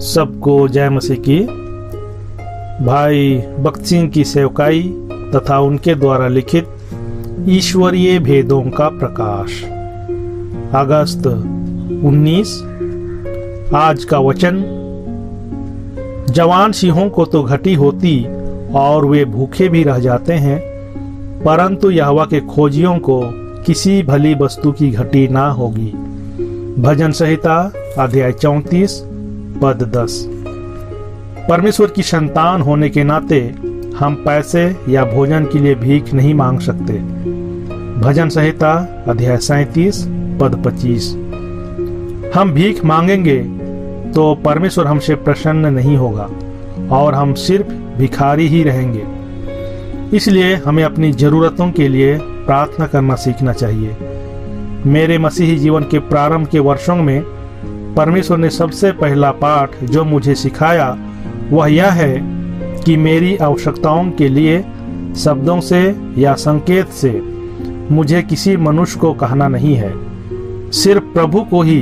सबको जय मसीह की। भाई भक्त सिंह की सेवकाई तथा उनके द्वारा लिखित ईश्वरीय भेदों का प्रकाश, अगस्त 19। आज का वचन, जवान सिंहों को तो घटी होती और वे भूखे भी रह जाते हैं, परंतु यहोवा के खोजियों को किसी भली वस्तु की घटी ना होगी। भजन संहिता अध्याय 34 पद 10। परमेश्वर की संतान होने के नाते हम पैसे या भोजन के लिए भीख नहीं मांग सकते। भजन संहिता अध्याय 37 पद 25। हम भीख मांगेंगे तो परमेश्वर हमसे प्रसन्न नहीं होगा और हम सिर्फ भिखारी ही रहेंगे। इसलिए हमें अपनी जरूरतों के लिए प्रार्थना करना सीखना चाहिए। मेरे मसीही जीवन के प्रारंभ के वर्षों में परमेश्वर ने सबसे पहला पाठ जो मुझे सिखाया वह यह है कि मेरी आवश्यकताओं के लिए शब्दों से या संकेत से मुझे किसी मनुष्य को कहना नहीं है, सिर्फ प्रभु को ही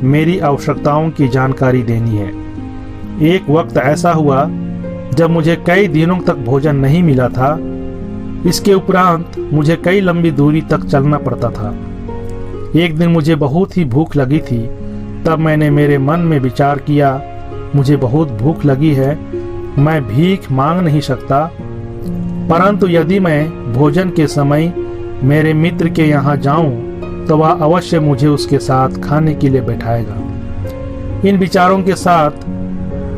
मेरी आवश्यकताओं की जानकारी देनी है। एक वक्त ऐसा हुआ जब मुझे कई दिनों तक भोजन नहीं मिला था। इसके उपरांत मुझे कई लंबी दूरी तक चलना पड़ता था। एक दिन मुझे बहुत ही भूख लगी थी। तब मैंने मेरे मन में विचार किया, मुझे बहुत भूख लगी है, मैं भीख मांग नहीं सकता, परंतु यदि मैं भोजन के समय मेरे मित्र के यहाँ जाऊं तो वह अवश्य मुझे उसके साथ खाने के लिए बैठाएगा। इन विचारों के साथ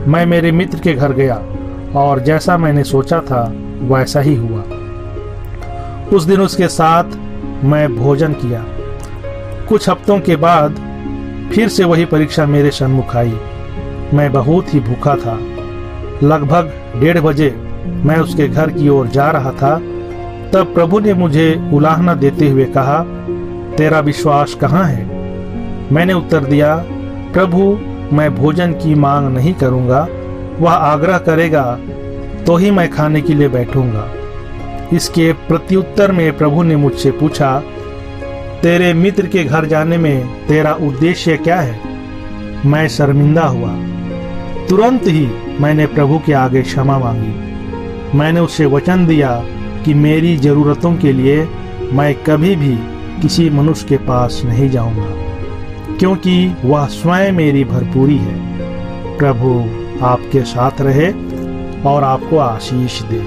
मैं मेरे मित्र के घर गया और जैसा मैंने सोचा था वैसा ही हुआ। उस दिन उसके साथ मैं भोजन किया। कुछ हफ्तों के बाद फिर से वही परीक्षा मेरे सम्मुख आई। मैं बहुत ही भूखा था। लगभग 1:30 बजे मैं उसके घर की ओर जा रहा था। तब प्रभु ने मुझे उलाहना देते हुए कहा, तेरा विश्वास कहाँ है? मैंने उत्तर दिया, प्रभु मैं भोजन की मांग नहीं करूँगा, वह आग्रह करेगा तो ही मैं खाने के लिए बैठूंगा। इसके प्रत्युत्तर में प्रभु ने मुझसे पूछा, तेरे मित्र के घर जाने में तेरा उद्देश्य क्या है? मैं शर्मिंदा हुआ। तुरंत ही मैंने प्रभु के आगे क्षमा मांगी। मैंने उससे वचन दिया कि मेरी जरूरतों के लिए मैं कभी भी किसी मनुष्य के पास नहीं जाऊंगा, क्योंकि वह स्वयं मेरी भरपूरी है। प्रभु आपके साथ रहे और आपको आशीष दे।